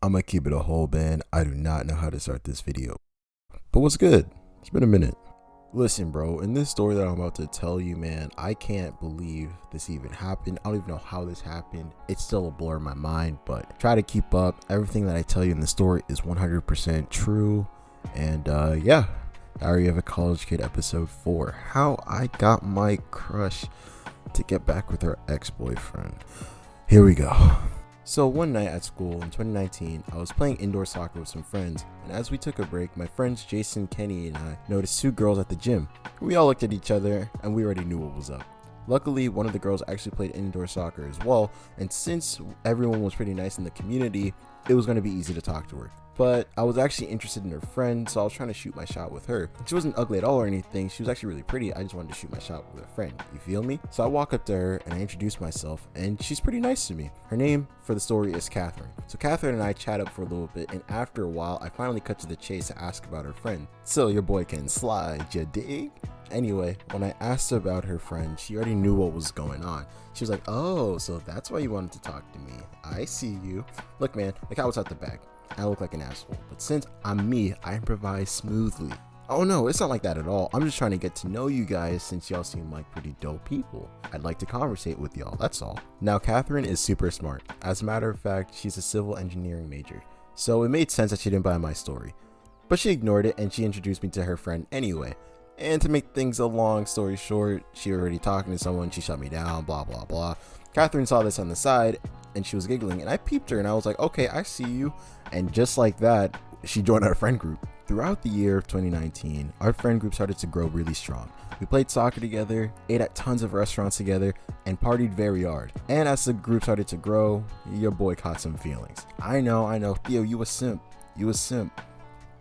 I'm gonna keep it a whole band. I do not know how to start this video. But what's good? It's been a minute. Listen, bro, in this story that I'm about to tell you, man, I can't believe this even happened. I don't even know how this happened. It's still a blur in my mind, but try to keep up. Everything that I tell you in the story is 100% true. And yeah, Diary of a College Kid episode 4. How I got my crush to get back with her ex-boyfriend. Here we go. So one night at school in 2019, I was playing indoor soccer with some friends, and as we took a break, my friends Jason, Kenny, and I noticed two girls at the gym. We all looked at each other, and we already knew what was up. Luckily, one of the girls actually played indoor soccer as well, and since everyone was pretty nice in the community, it was going to be easy to talk to her. But I was actually interested in her friend, so I was trying to shoot my shot with her. She wasn't ugly at all or anything. She was actually really pretty. I just wanted to shoot my shot with a friend. You feel me? So I walk up to her and I introduce myself, and she's pretty nice to me. Her name for the story is Catherine. So Catherine and I chat up for a little bit, and after a while, I finally cut to the chase to ask about her friend. So your boy can slide, you dig? Anyway, when I asked her about her friend, she already knew what was going on. She was like, oh, so that's why you wanted to talk to me. I see you. Look, man, the cat was out the bag. I look like an asshole, but since I'm me, I improvise smoothly. Oh no, it's not like that at all. I'm just trying to get to know you guys since y'all seem like pretty dope people. I'd like to conversate with y'all, that's all. Now, Catherine is super smart. As a matter of fact, she's a civil engineering major, so it made sense that she didn't buy my story. But she ignored it and she introduced me to her friend anyway. And to make things a long story short, she was already talking to someone, she shut me down, blah blah blah. Catherine saw this on the side and she was giggling, and I peeped her and I was like, okay, I see you. And just like that, she joined our friend group. Throughout the year of 2019, our friend group started to grow really strong. We played soccer together, ate at tons of restaurants together, and partied very hard. And as the group started to grow, your boy caught some feelings. I know, Theo, you a simp.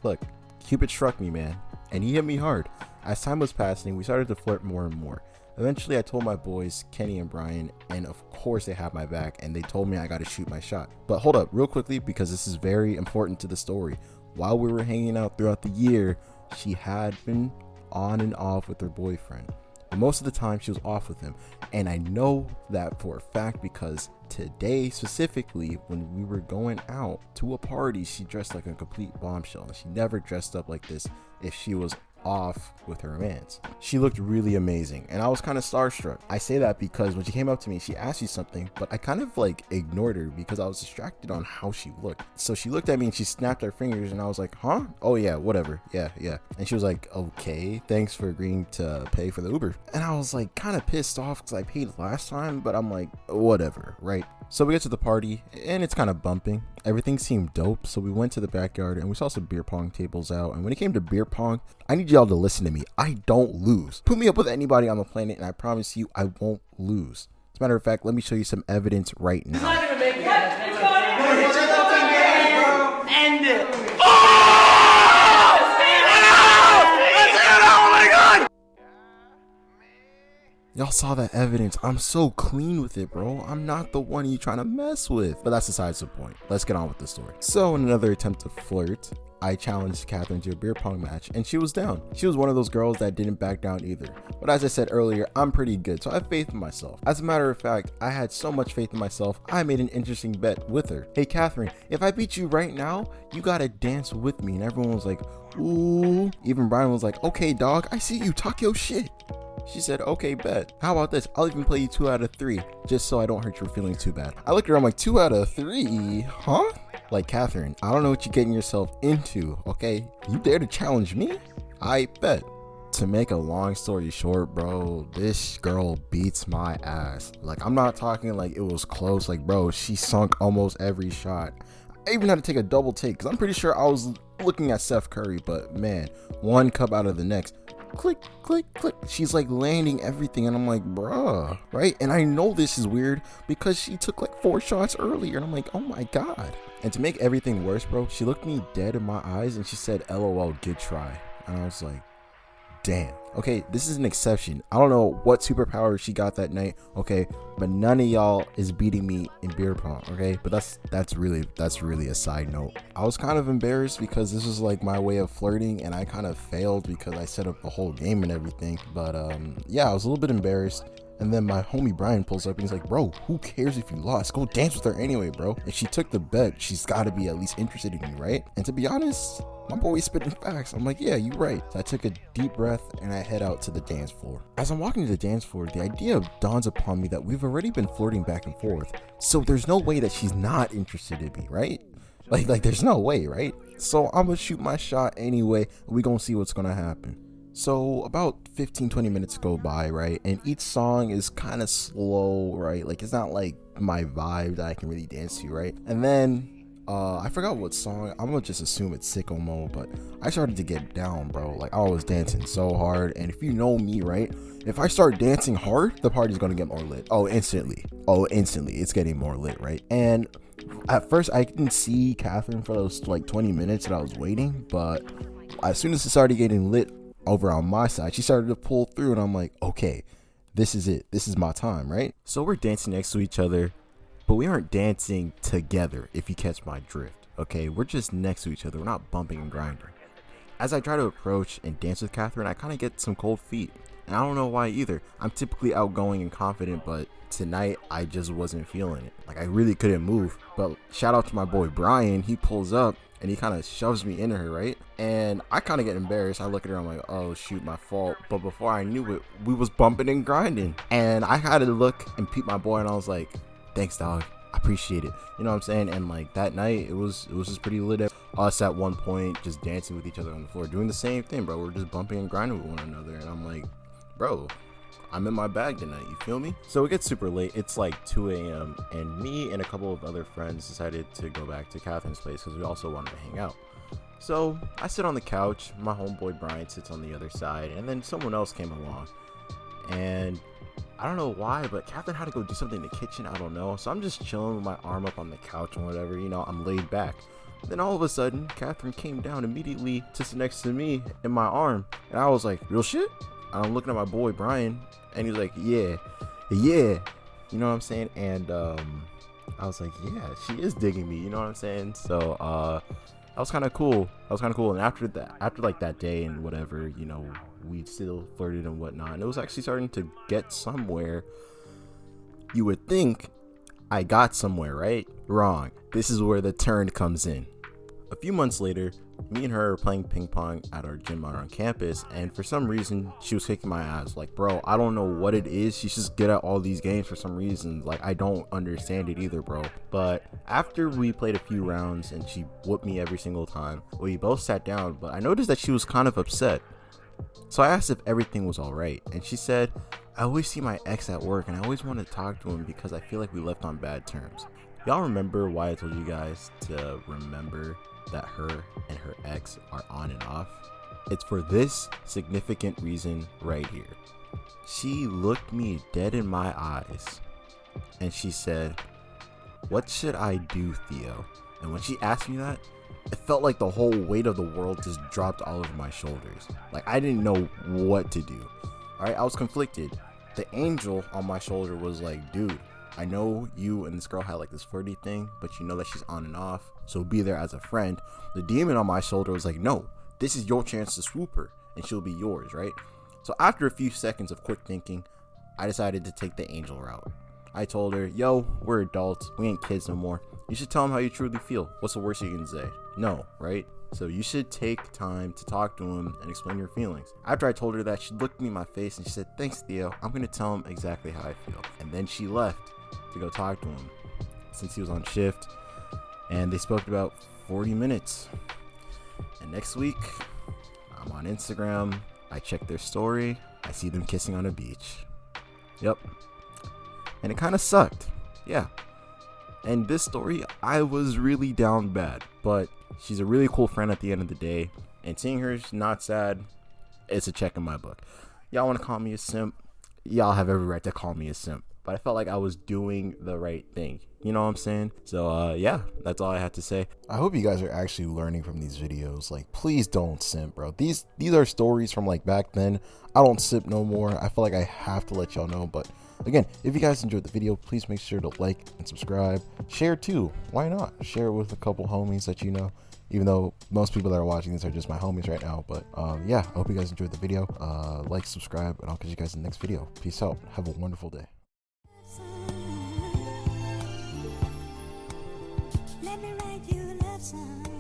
Look, Cupid struck me, man, and he hit me hard. As time was passing, we started to flirt more and more. Eventually, I told my boys, Kenny and Brian, and of course they had my back, and they told me I gotta shoot my shot. But hold up, real quickly, because this is very important to the story. While we were hanging out throughout the year, she had been on and off with her boyfriend. But most of the time, she was off with him. And I know that for a fact because today, specifically, when we were going out to a party, she dressed like a complete bombshell. And she never dressed up like this if she was off with her romance. She looked really amazing and I was kind of starstruck. I say that because when she came up to me, she asked me something, but I kind of like ignored her because I was distracted on how she looked. So she looked at me and she snapped her fingers and I was like, huh? Oh yeah, whatever. Yeah. And she was like, okay, thanks for agreeing to pay for the Uber. And I was like kind of pissed off because I paid last time, but I'm like, whatever, right? So we get to the party and it's kind of bumping. Everything seemed dope. So we went to the backyard and we saw some beer pong tables out. And when it came to beer pong, I need y'all to listen to me. I don't lose. Put me up with anybody on the planet and I promise you I won't lose. As a matter of fact, let me show you some evidence right now. End it. Y'all saw that evidence. I'm so clean with it, bro. I'm not the one you trying to mess with. But that's besides the point. Let's get on with the story. So in another attempt to flirt, I challenged Catherine to a beer pong match and she was down. She was one of those girls that didn't back down either. But as I said earlier, I'm pretty good, so I have faith in myself. As a matter of fact, I had so much faith in myself, I made an interesting bet with her. Hey Catherine, if I beat you right now, you gotta dance with me. And everyone was like, ooh. Even Brian was like, okay dog, I see you, talk your shit. She said, okay, bet. How about this? I'll even play you 2 out of 3, just so I don't hurt your feelings too bad. I looked around like 2 out of 3, huh? Like, Catherine, I don't know what you're getting yourself into, okay? You dare to challenge me? I bet. To make a long story short, bro, this girl beats my ass. Like, I'm not talking like it was close. Like, bro, she sunk almost every shot. I even had to take a double take because I'm pretty sure I was looking at Steph Curry, but man, one cup out of the next. Click, click, click. She's like landing everything and I'm like, bruh, right? And I know this is weird because she took like 4 shots earlier and I'm like, oh my God. And to make everything worse, bro, she looked me dead in my eyes and she said, LOL, good try. And I was like, damn. Okay, this is an exception. I don't know what superpower she got that night, okay, but none of y'all is beating me in beer pong, okay? But that's really a side note. I was kind of embarrassed because this was like my way of flirting and I kind of failed because I set up the whole game and everything. But yeah, I was a little bit embarrassed. And then my homie Brian pulls up and he's like, bro, who cares if you lost? Go dance with her anyway, bro. If she took the bet, she's got to be at least interested in you, right? And to be honest, my boy's spitting facts. I'm like, yeah, you're right. So I took a deep breath and I head out to the dance floor. As I'm walking to the dance floor, the idea dawns upon me that we've already been flirting back and forth. So there's no way that she's not interested in me, right? Like there's no way, right? So I'm gonna shoot my shot anyway. We gonna see what's gonna happen. So about 15-20 minutes go by, right? And each song is kind of slow, right? Like it's not like my vibe that I can really dance to, right? And then I forgot what song. I'm gonna just assume it's Sicko Mode, but I started to get down, bro. Like I was dancing so hard, and if you know me, right, if I start dancing hard, the party's gonna get more lit. Instantly, it's getting more lit, right? And at first I didn't see Catherine for those like 20 minutes that I was waiting, but as soon as it started getting lit over on my side, she started to pull through, and I'm like, okay, this is it. This is my time, right? So we're dancing next to each other, but we aren't dancing together, if you catch my drift, okay? We're just next to each other. We're not bumping and grinding. As I try to approach and dance with Catherine, I kind of get some cold feet, and I don't know why either. I'm typically outgoing and confident, but tonight I just wasn't feeling it. Like I really couldn't move. But shout out to my boy Brian. He pulls up and he kind of shoves me into her, right? And I kind of get embarrassed. I look at her, I'm like, oh shoot, my fault. But before I knew it, we was bumping and grinding, and I had to look and peep my boy, and I was like, thanks, dog, I appreciate it. You know what I'm saying? And like that night, it was just pretty lit. Us at one point just dancing with each other on the floor, doing the same thing, bro. We're just bumping and grinding with one another, and I'm like, bro, I'm in my bag tonight, you feel me? So it gets super late. It's like 2 a.m. and me and a couple of other friends decided to go back to Catherine's place because we also wanted to hang out. So I sit on the couch, my homeboy Brian sits on the other side, and then someone else came along. And I don't know why, but Catherine had to go do something in the kitchen, I don't know. So I'm just chilling with my arm up on the couch and whatever, you know, I'm laid back. Then all of a sudden, Catherine came down immediately to sit next to me in my arm. And I was like, real shit? And I'm looking at my boy Brian, and he's like, yeah, you know what I'm saying? And I was like, yeah, she is digging me, you know what I'm saying? So that was kind of cool. And after like that day and whatever, you know, we still flirted and whatnot, and it was actually starting to get somewhere. You would think I got somewhere, right? Wrong. This is where the turn comes in. A few months later, me and her are playing ping pong at our gym on campus, and for some reason she was kicking my ass. Like, bro, I don't know what it is. She's just good at all these games for some reason. Like, I don't understand it either, bro. But after we played a few rounds and she whooped me every single time, we both sat down, but I noticed that she was kind of upset. So I asked if everything was all right, and she said, I always see my ex at work and I always want to talk to him because I feel like we left on bad terms. Y'all remember why I told you guys to remember that her and her ex are on and off? It's for this significant reason right here. She looked me dead in my eyes and she said, what should I do, Theo? And when she asked me that, it felt like the whole weight of the world just dropped all over my shoulders. Like I didn't know what to do. Alright, I was conflicted. The angel on my shoulder was like, dude, I know you and this girl had like this flirty thing, but you know that she's on and off, so be there as a friend. The demon on my shoulder was like, no, this is your chance to swoop her and she'll be yours, right? So after a few seconds of quick thinking, I decided to take the angel route. I told her, yo, we're adults, we ain't kids no more. You should tell him how you truly feel. What's the worst you can say? No, right? So you should take time to talk to him and explain your feelings. After I told her that, she looked me in my face and she said, thanks, Theo, I'm gonna tell him exactly how I feel. And then she left to go talk to him since he was on shift, and they spoke about 40 minutes. And next week, I'm on Instagram, I check their story, I see them kissing on a beach. Yep. And it kind of sucked. Yeah. And this story, I was really down bad, but she's a really cool friend at the end of the day, and seeing her not sad, it's a check in my book. Y'all want to call me a simp? Y'all have every right to call me a simp, but I felt like I was doing the right thing. You know what I'm saying? So yeah, that's all I had to say. I hope you guys are actually learning from these videos. Like, please don't simp, bro. These are stories from like back then. I don't simp no more. I feel like I have to let y'all know, but Again, if you guys enjoyed the video, please make sure to like and subscribe. Share too. Why not? Share it with a couple homies that you know. Even though most people that are watching this are just my homies right now. But yeah, I hope you guys enjoyed the video. Like, subscribe, and I'll catch you guys in the next video. Peace out. Have a wonderful day. Let me write you a love song.